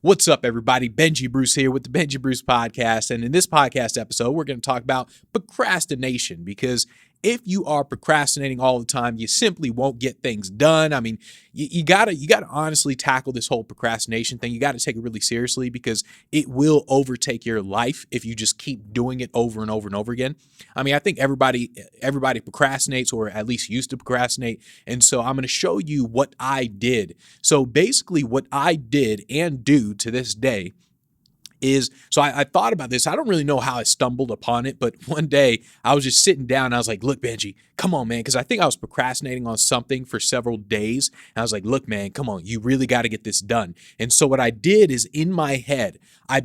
What's up, everybody? Benji Bruce here with the Benji Bruce podcast. And in this podcast episode, we're going to talk about procrastination, because if you are procrastinating all the time, you simply won't get things done. I mean, you gotta honestly tackle this whole procrastination thing. You got to take it really seriously, because it will overtake your life if you just keep doing it over and over and over again. I mean, I think everybody procrastinates, or at least used to procrastinate. And so I'm going to show you what I did. So basically what I did and do to this day is, so I thought about this. I don't really know how I stumbled upon it, but one day I was just sitting down and I was like, look, Benji, come on, man. Because I think I was procrastinating on something for several days. And I was like, look, man, come on. You really got to get this done. And so what I did is, in my head, I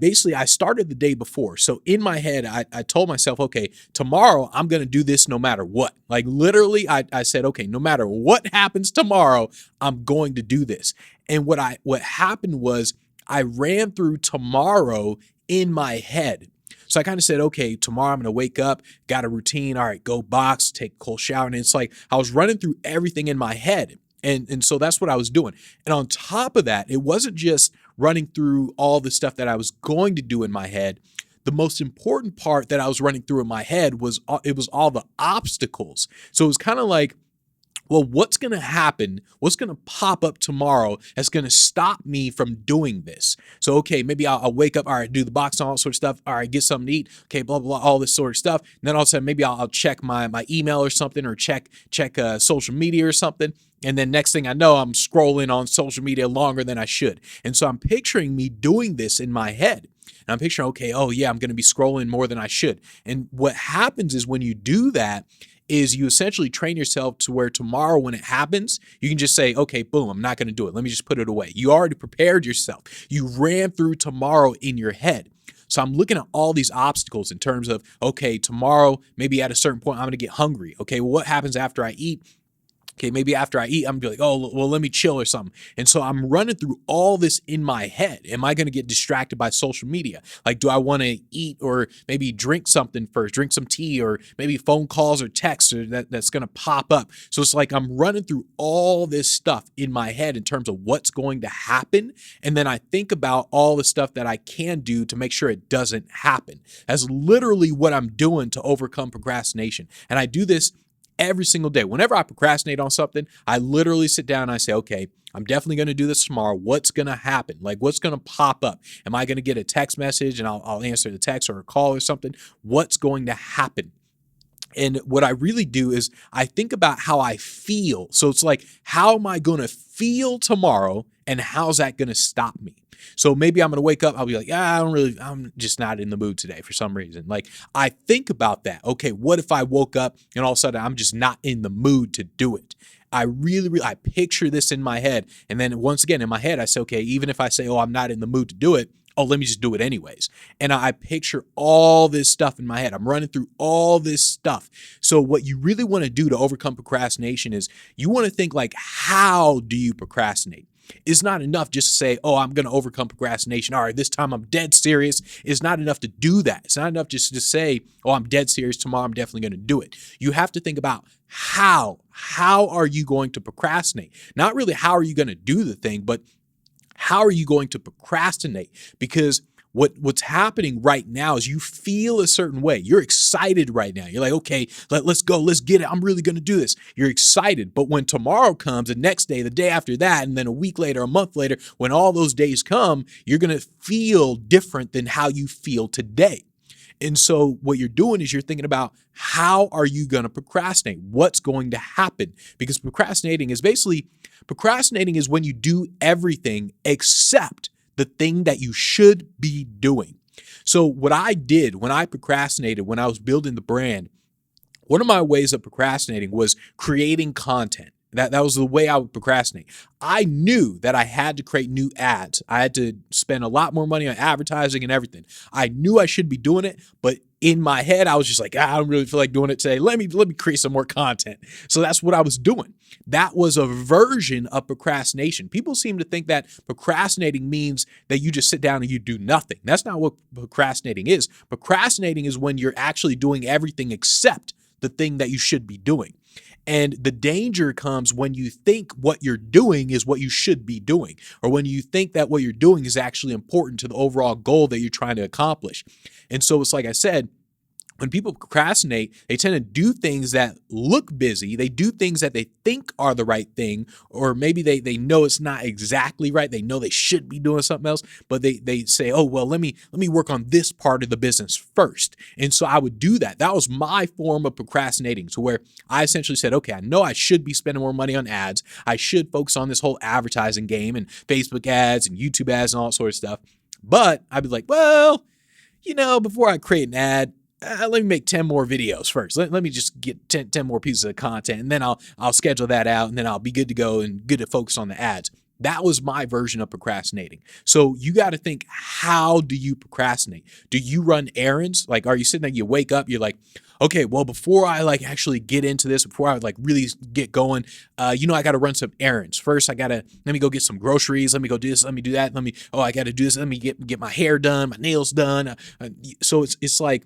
started the day before. So in my head, I told myself, okay, tomorrow I'm going to do this no matter what. Like literally, I said, okay, no matter what happens tomorrow, I'm going to do this. And what happened was, I ran through tomorrow in my head. So I kind of said, okay, tomorrow I'm going to wake up, got a routine. All right, go box, take a cold shower. And it's like I was running through everything in my head. And so that's what I was doing. And on top of that, it wasn't just running through all the stuff that I was going to do in my head. The most important part that I was running through in my head was all the obstacles. So it was kind of like, well, what's going to happen? What's going to pop up tomorrow that's going to stop me from doing this? So, okay, maybe I'll wake up, all right, do the box and all that sort of stuff. All right, get something to eat. Okay, blah, blah, blah, all this sort of stuff. And then all of a sudden, maybe I'll check my email or something, or check social media or something. And then next thing I know, I'm scrolling on social media longer than I should. And so I'm picturing me doing this in my head. And I'm picturing, okay, oh yeah, I'm going to be scrolling more than I should. And what happens is, when you do that, is you essentially train yourself to where tomorrow, when it happens, you can just say, okay, boom, I'm not going to do it. Let me just put it away. You already prepared yourself. You ran through tomorrow in your head. So I'm looking at all these obstacles in terms of, okay, tomorrow, maybe at a certain point, I'm going to get hungry. Okay, well, what happens after I eat? Okay, maybe after I eat, I'm gonna be like, oh, well, let me chill or something. And so I'm running through all this in my head. Am I going to get distracted by social media? Like, do I want to eat or maybe drink something first, drink some tea, or maybe phone calls or texts that's going to pop up? So it's like I'm running through all this stuff in my head in terms of what's going to happen. And then I think about all the stuff that I can do to make sure it doesn't happen. That's literally what I'm doing to overcome procrastination. And I do this every single day. Whenever I procrastinate on something, I literally sit down and I say, okay, I'm definitely going to do this tomorrow. What's going to happen? Like, what's going to pop up? Am I going to get a text message and I'll answer the text or a call or something? What's going to happen? And what I really do is I think about how I feel. So it's like, how am I going to feel tomorrow, and how's that going to stop me? So maybe I'm going to wake up, I'll be like, I'm just not in the mood today for some reason. Like, I think about that. Okay, what if I woke up and all of a sudden I'm just not in the mood to do it? I picture this in my head. And then once again, in my head, I say, okay, even if I say, oh, I'm not in the mood to do it, oh, let me just do it anyways. And I picture all this stuff in my head. I'm running through all this stuff. So what you really want to do to overcome procrastination is you want to think like, how do you procrastinate? It's not enough just to say, oh, I'm going to overcome procrastination. All right, this time I'm dead serious. It's not enough to do that. It's not enough just to say, oh, I'm dead serious. Tomorrow I'm definitely going to do it. You have to think about how are you going to procrastinate? Not really how are you going to do the thing, but how are you going to procrastinate? Because what's happening right now is you feel a certain way. You're excited right now. You're like, okay, let's go. Let's get it. I'm really going to do this. You're excited. But when tomorrow comes, the next day, the day after that, and then a week later, a month later, when all those days come, you're going to feel different than how you feel today. And so what you're doing is you're thinking about, how are you going to procrastinate? What's going to happen? Because procrastinating is when you do everything except the thing that you should be doing. So what I did when I procrastinated, when I was building the brand, one of my ways of procrastinating was creating content. That was the way I would procrastinate. I knew that I had to create new ads. I had to spend a lot more money on advertising and everything. I knew I should be doing it, but in my head, I was just like, I don't really feel like doing it today. Let me create some more content. So that's what I was doing. That was a version of procrastination. People seem to think that procrastinating means that you just sit down and you do nothing. That's not what procrastinating is. Procrastinating is when you're actually doing everything except the thing that you should be doing. And the danger comes when you think what you're doing is what you should be doing, or when you think that what you're doing is actually important to the overall goal that you're trying to accomplish. And so it's like I said, when people procrastinate, they tend to do things that look busy. They do things that they think are the right thing, or maybe they know it's not exactly right. They know they should be doing something else, but they say, oh, well, let me work on this part of the business first. And so I would do that. That was my form of procrastinating, to where I essentially said, okay, I know I should be spending more money on ads. I should focus on this whole advertising game and Facebook ads and YouTube ads and all that sort of stuff. But I'd be like, well, before I create an ad, let me make 10 more videos first. Let me just get 10 more pieces of content, and then I'll schedule that out, and then I'll be good to go and good to focus on the ads. That was my version of procrastinating. So you got to think, how do you procrastinate? Do you run errands? Like, are you sitting there, you wake up, you're like, okay, well, before I actually get into this, before I really get going, I got to run some errands. First, let me go get some groceries. Let me go do this. Let me do that. I got to do this. Let me get my hair done, my nails done. So it's like,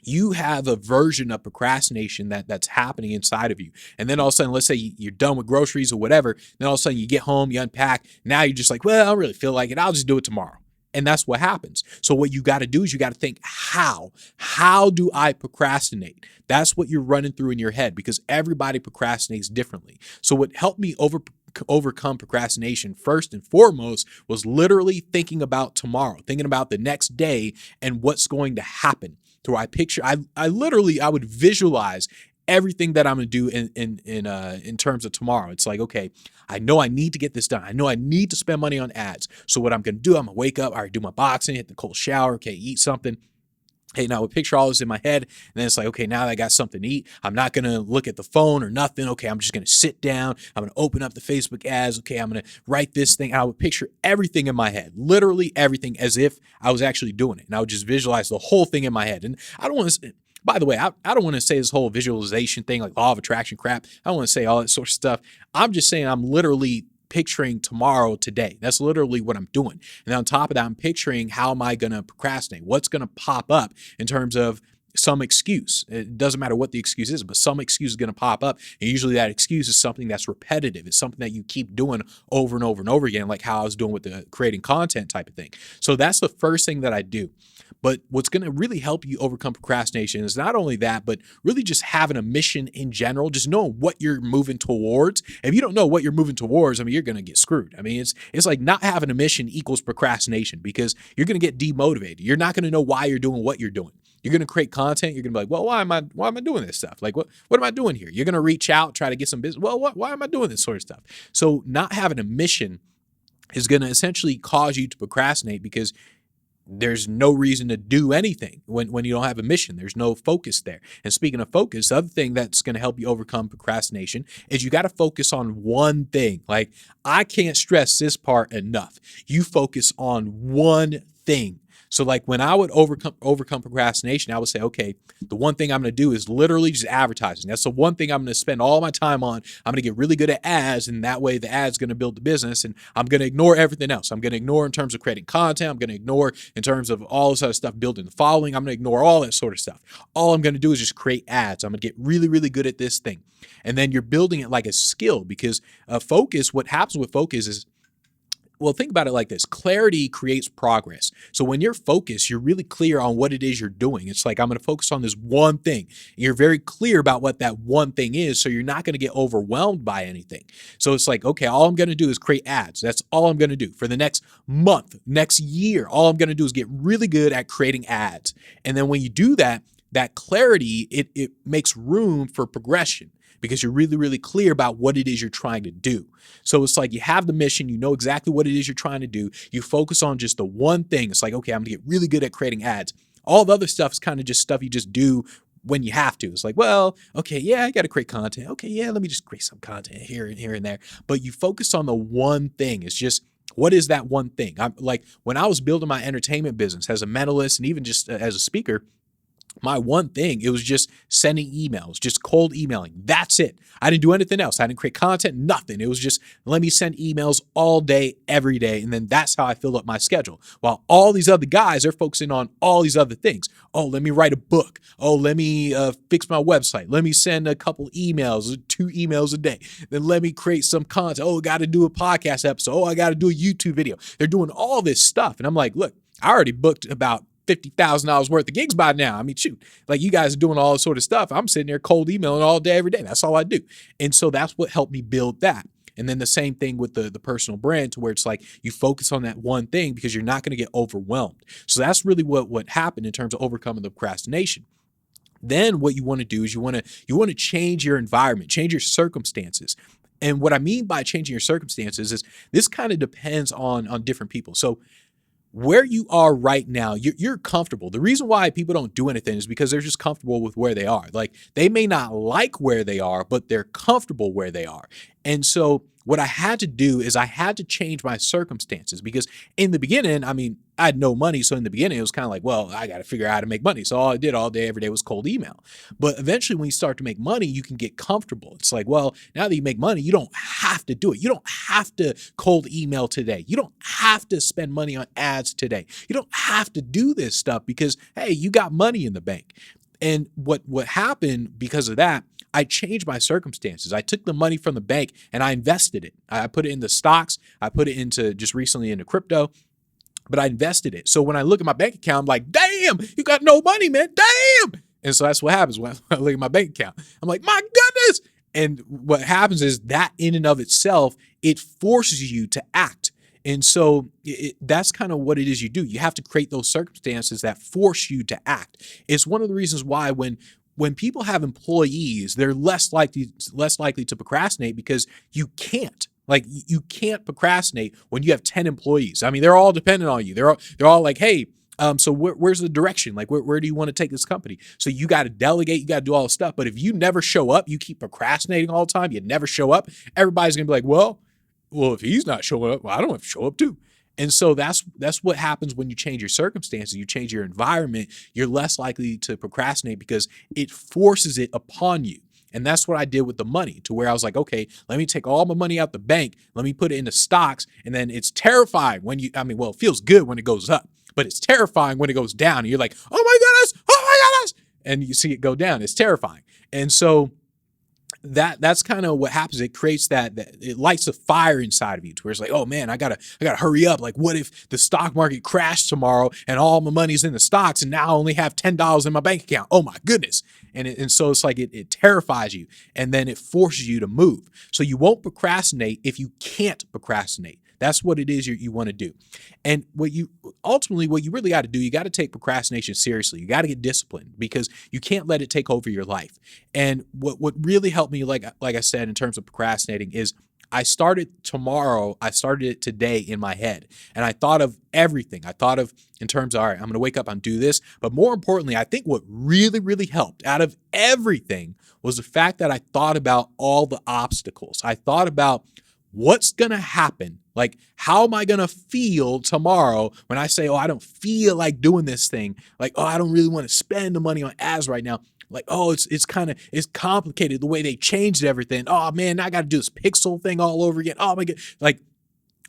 you have a version of procrastination that's happening inside of you. And then all of a sudden, let's say you're done with groceries or whatever. Then all of a sudden you get home, you unpack. Now you're just like, well, I don't really feel like it. I'll just do it tomorrow. And that's what happens. So what you got to do is you got to think, how do I procrastinate? That's what you're running through in your head, because everybody procrastinates differently. So what helped me overcome procrastination first and foremost was literally thinking about tomorrow, thinking about the next day and what's going to happen. So I would visualize everything that I'm going to do in terms of tomorrow. It's like, okay, I know I need to get this done. I know I need to spend money on ads. So what I'm going to do, I'm going to wake up, all right, do my boxing, hit the cold shower, okay, eat something. Hey, now I would picture all this in my head, and then it's like, okay, now that I got something to eat, I'm not going to look at the phone or nothing. Okay, I'm just going to sit down. I'm going to open up the Facebook ads. Okay, I'm going to write this thing. I would picture everything in my head, literally everything, as if I was actually doing it. And I would just visualize the whole thing in my head. And I don't want to, by the way, I don't want to say this whole visualization thing, like law of attraction crap. I don't want to say all that sort of stuff. I'm just saying I'm literally picturing tomorrow today. That's literally what I'm doing. And on top of that, I'm picturing, how am I going to procrastinate? What's going to pop up in terms of some excuse? It doesn't matter what the excuse is, but some excuse is going to pop up. And usually that excuse is something that's repetitive. It's something that you keep doing over and over and over again, like how I was doing with the creating content type of thing. So that's the first thing that I do. But what's going to really help you overcome procrastination is not only that, but really just having a mission in general, just knowing what you're moving towards. If you don't know what you're moving towards, you're going to get screwed. It's like not having a mission equals procrastination, because you're going to get demotivated. You're not going to know why you're doing what you're doing. You're going to create content. You're going to be like, well, why am I doing this stuff? Like, what am I doing here? You're going to reach out, try to get some business. Well, why am I doing this sort of stuff? So not having a mission is going to essentially cause you to procrastinate, because there's no reason to do anything when you don't have a mission. There's no focus there. And speaking of focus, the other thing that's going to help you overcome procrastination is you got to focus on one thing. Like, I can't stress this part enough. You focus on one thing. So like when I would overcome procrastination, I would say, okay, the one thing I'm going to do is literally just advertising. That's the one thing I'm going to spend all my time on. I'm going to get really good at ads, and that way the ads going to build the business, and I'm going to ignore everything else. I'm going to ignore in terms of creating content. I'm going to ignore in terms of all this other stuff, building the following. I'm going to ignore all that sort of stuff. All I'm going to do is just create ads. I'm going to get really, really good at this thing. And then you're building it like a skill, because focus, what happens with focus is, well, think about it like this. Clarity creates progress. So when you're focused, you're really clear on what it is you're doing. It's like, I'm going to focus on this one thing. You're very clear about what that one thing is, so you're not going to get overwhelmed by anything. So it's like, okay, all I'm going to do is create ads. That's all I'm going to do for the next month, next year. All I'm going to do is get really good at creating ads. And then when you do that, that clarity, it makes room for progression, because you're really, really clear about what it is you're trying to do. So it's like, you have the mission, you know exactly what it is you're trying to do. You focus on just the one thing. It's like, okay, I'm gonna get really good at creating ads. All the other stuff is kind of just stuff you just do when you have to. It's like, well, okay, yeah, I got to create content. Okay, yeah, let me just create some content here and there. But you focus on the one thing. It's just, what is that one thing? I'm like, when I was building my entertainment business as a mentalist and even just as a speaker, my one thing, it was just sending emails, just cold emailing. That's it. I didn't do anything else. I didn't create content, nothing. It was just, let me send emails all day, every day. And then that's how I filled up my schedule. While all these other guys are focusing on all these other things. Oh, let me write a book. Oh, let me fix my website. Let me send a couple emails, 2 emails a day. Then let me create some content. Oh, I got to do a podcast episode. Oh, I got to do a YouTube video. They're doing all this stuff. And I'm like, look, I already booked about $50,000 worth of gigs by now. I mean, shoot, like you guys are doing all this sort of stuff. I'm sitting there cold emailing all day, every day. That's all I do. And so that's what helped me build that. And then the same thing with the personal brand, to where it's like you focus on that one thing because you're not going to get overwhelmed. So that's really what happened in terms of overcoming the procrastination. Then what you want to do is you want to change your environment, change your circumstances. And what I mean by changing your circumstances is this kind of depends on different people. So where you are right now, you're comfortable. The reason why people don't do anything is because they're just comfortable with where they are. Like they may not like where they are, but they're comfortable where they are. And so what I had to do is I had to change my circumstances, because in the beginning, I mean, I had no money. So in the beginning, it was kind of like, well, I got to figure out how to make money. So all I did all day, every day was cold email. But eventually when you start to make money, you can get comfortable. It's like, well, now that you make money, you don't have to do it. You don't have to cold email today. You don't have to spend money on ads today. You don't have to do this stuff because, hey, you got money in the bank. And what happened because of that, I changed my circumstances. I took the money from the bank and I invested it. I put it into stocks. I put it into just recently into crypto, but I invested it. So when I look at my bank account, I'm like, damn, you got no money, man. Damn. And so that's what happens when I look at my bank account. I'm like, my goodness. And what happens is that in and of itself, it forces you to act. And so that's kind of what it is you do. You have to create those circumstances that force you to act. It's one of the reasons why when people have employees, they're less likely to procrastinate, because you can't. Like you can't procrastinate when you have 10 employees. I mean, they're all dependent on you. They're all like, hey, so where's the direction? Like, where do you want to take this company? So you got to delegate, you got to do all this stuff. But if you never show up, you keep procrastinating all the time, you never show up, everybody's going to be like, well, if he's not showing up, well, I don't have to show up too. And so that's what happens when you change your circumstances, you change your environment, you're less likely to procrastinate because it forces it upon you. And that's what I did with the money, to where I was like, okay, let me take all my money out the bank, let me put it into stocks. And then it's terrifying when it feels good when it goes up, but it's terrifying when it goes down. And you're like, oh my goodness. And you see it go down. It's terrifying. And so that's kind of what happens. It creates that it lights a fire inside of you, to where it's like, oh man, I gotta hurry up. Like, what if the stock market crashed tomorrow and all my money's in the stocks and now I only have $10 in my bank account? Oh my goodness. And so it's like it terrifies you, and then it forces you to move. So you won't procrastinate if you can't procrastinate. That's what it is you want to do. And what you really got to do, you got to take procrastination seriously. You got to get disciplined, because you can't let it take over your life. And what really helped me, like I said, in terms of procrastinating, is I started it today in my head. And I thought of everything. I thought of in terms of, all right, I'm going to wake up and do this. But more importantly, I think what really, really helped out of everything was the fact that I thought about all the obstacles. I thought about what's going to happen. Like, how am I going to feel tomorrow when I say, oh, I don't feel like doing this thing? Like, oh, I don't really want to spend the money on ads right now. Like, oh, it's complicated the way they changed everything. Oh man, I got to do this pixel thing all over again. Oh my God. Like,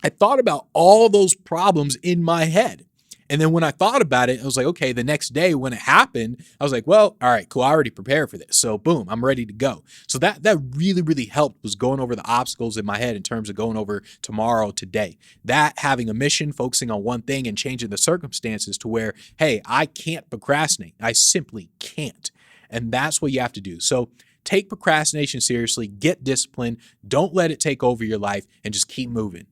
I thought about all those problems in my head. And then when I thought about it, I was like, okay, the next day when it happened, I was like, well, all right, cool. I already prepared for this. So boom, I'm ready to go. So that really, really helped, was going over the obstacles in my head in terms of going over tomorrow, today. That having a mission, focusing on one thing and changing the circumstances to where, hey, I can't procrastinate. I simply can't. And that's what you have to do. So take procrastination seriously, get disciplined, don't let it take over your life, and just keep moving.